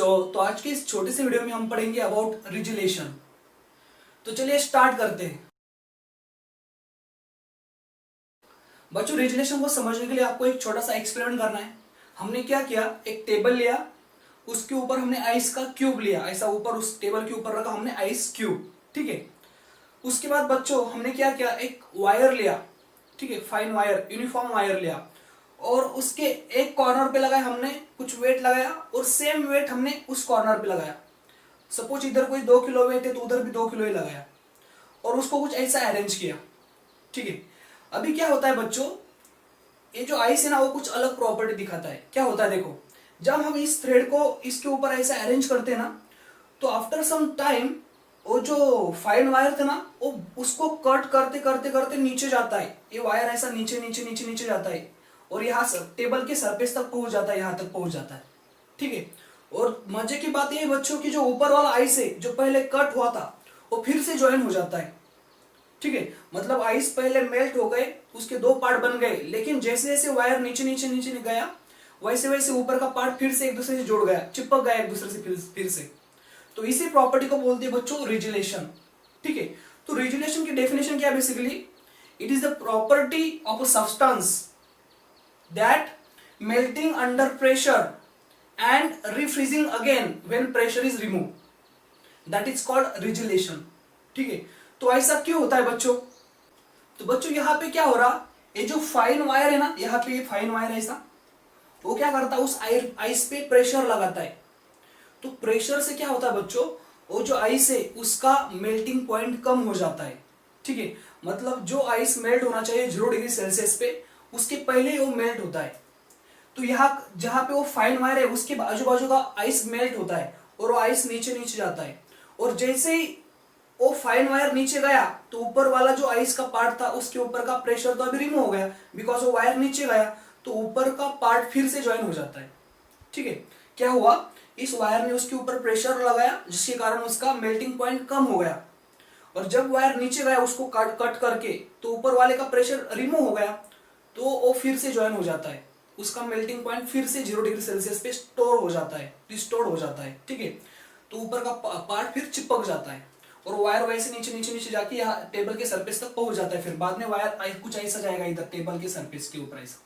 Hello. तो आज की इस छोटे से वीडियो में हम पढ़ेंगे अबाउट रिजुलेशन। तो चलिए स्टार्ट करते हैं। बच्चों, रिजुलेशन को समझने के लिए आपको एक छोटा सा एक्सपेरिमेंट करना है। हमने क्या किया, एक टेबल लिया, उसके ऊपर हमने आइस का क्यूब लिया, ऐसा ऊपर उस टेबल के ऊपर रखा हमने आइस क्यूब। ठीक है। उसके बाद बच्चों हमने क्या किया, एक वायर लिया, ठीक है, फाइन वायर, यूनिफॉर्म वायर लिया, और उसके एक कॉर्नर पे लगाया हमने कुछ वेट लगाया, और सेम वेट हमने उस कॉर्नर पे लगाया। सपोज इधर कोई 2 किलो वेट है तो उधर भी 2 किलो ही लगाया, और उसको कुछ ऐसा अरेंज किया। ठीक है। अभी क्या होता है बच्चों, ये जो आइस है ना वो कुछ अलग प्रॉपर्टी दिखाता है। क्या होता है देखो, जब हम इस थ्रेड को इसके ऊपर ऐसा अरेंज करते हैं ना, तो आफ्टर सम टाइम वो जो फाइन वायर था ना वो उसको कट करते करते करते नीचे जाता है। ये वायर ऐसा नीचे नीचे नीचे नीचे जाता है, और यहाँ टेबल के सरफेस तक पहुंच जाता है, यहाँ तक पहुंच जाता है। ठीक है। और मजे की बात ये बच्चों की, जो ऊपर वाला आइस है जो पहले कट हुआ था वो फिर से ज्वाइन हो जाता है। ठीक है। मतलब आइस पहले मेल्ट हो गए, उसके दो पार्ट बन गए, लेकिन जैसे जैसे वायर नीचे नीचे नीचे गया वैसे वैसे ऊपर का पार्ट फिर से एक दूसरे से जुड़ गया, चिपक गया एक दूसरे से फिर से। तो इसी प्रॉपर्टी को बोलते हैं बच्चों रिजुलेशन। ठीक है। तो रिजुलेशन की डेफिनेशन क्या है, basically it is the property of a substance that melting under pressure and refreezing again when pressure is removed, that is called resolution. ठीक है। तो ऐसा क्यों होता है बच्चों, तो बच्चों यहाँ पे क्या हो रहा, ये जो फाइन वायर है ना, यहाँ पे ये फाइन वायर ऐसा, वो क्या करता है, उस आइस पे प्रेशर लगाता है। तो प्रेशर से क्या होता है बच्चों, वो जो आइस है उसका मेल्टिंग पॉइंट कम हो जाता है। ठीक है। मतलब जो आइस मेल्ट होना चाहिए 0 डिग्री सेल्सियस पे, उसके पहले ही वो मेल्ट होता है। तो यहाँ जहां पे वो फाइन वायर है उसके आजू बाजू का आइस मेल्ट होता है, और वो आइस नीचे नीचे जाता है। और जैसे ही वो फाइन वायर नीचे गया तो ऊपर वाला जो आइस का पार्ट था उसके ऊपर का प्रेशर तो अभी रिमूव हो गया, बिकॉज वो वायर नीचे गया, तो ऊपर का पार्ट फिर से ज्वाइन हो जाता है। ठीक है। क्या हुआ, इस वायर ने उसके ऊपर प्रेशर लगाया जिसके कारण उसका मेल्टिंग पॉइंट कम हो गया, और जब वायर नीचे गया उसको कट करके तो ऊपर वाले का प्रेशर रिमूव हो गया, तो वो फिर से ज्वाइन हो जाता है, उसका मेल्टिंग पॉइंट फिर से 0 डिग्री सेल्सियस पे स्टोर हो जाता है, रिस्टोर हो जाता है। ठीक है। तो ऊपर का पार्ट फिर चिपक जाता है, और वायर वैसे नीचे नीचे नीचे जाके यहाँ टेबल के सरफेस तक पहुंच जाता है। फिर बाद में वायर कुछ ऐसा जाएगा इधर टेबल के सरफेस के ऊपर ऐसा।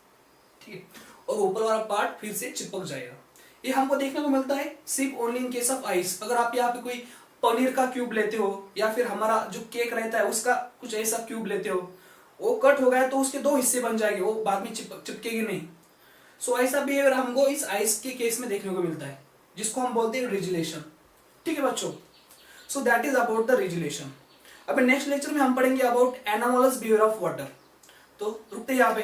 ठीक है। और ऊपर वाला पार्ट फिर से चिपक जाएगा। ये हमको देखने को मिलता है सिर्फ only in case of ice. अगर आप यहाँ पे कोई पनीर का क्यूब लेते हो, या फिर हमारा जो केक रहता है उसका कुछ ऐसा क्यूब लेते हो, वो कट हो गया तो उसके दो हिस्से बन जाएंगे, वो बाद में चिपकेगी नहीं। सो ऐसा बिहेवियर हमको इस आइस के केस में देखने को मिलता है, जिसको हम बोलते हैं रिजुलेशन। ठीक है बच्चों। So that is about the resolution. अब नेक्स्ट लेक्चर में हम पढ़ेंगे about anomalous behaviour of water. तो रुकते यहाँ पे।